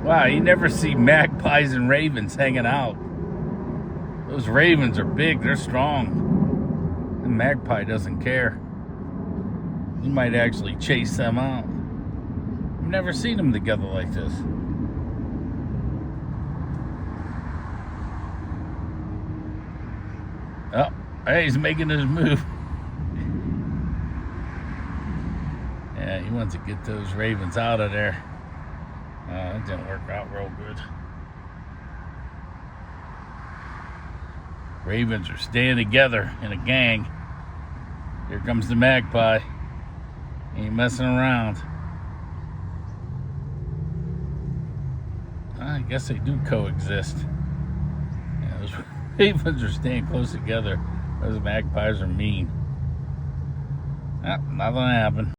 Wow, you never see magpies and ravens hanging out. Those ravens are big, they're strong. The magpie doesn't care. He might actually chase them out. I've never seen them together like this. Oh, hey, he's making his move. Yeah, he wants to get those ravens out of there. That didn't work out real good. Ravens are staying together in a gang. Here comes the magpie. Ain't messing around. I guess they do coexist. Yeah, those ravens are staying close together. Those magpies are mean. Nothing happened.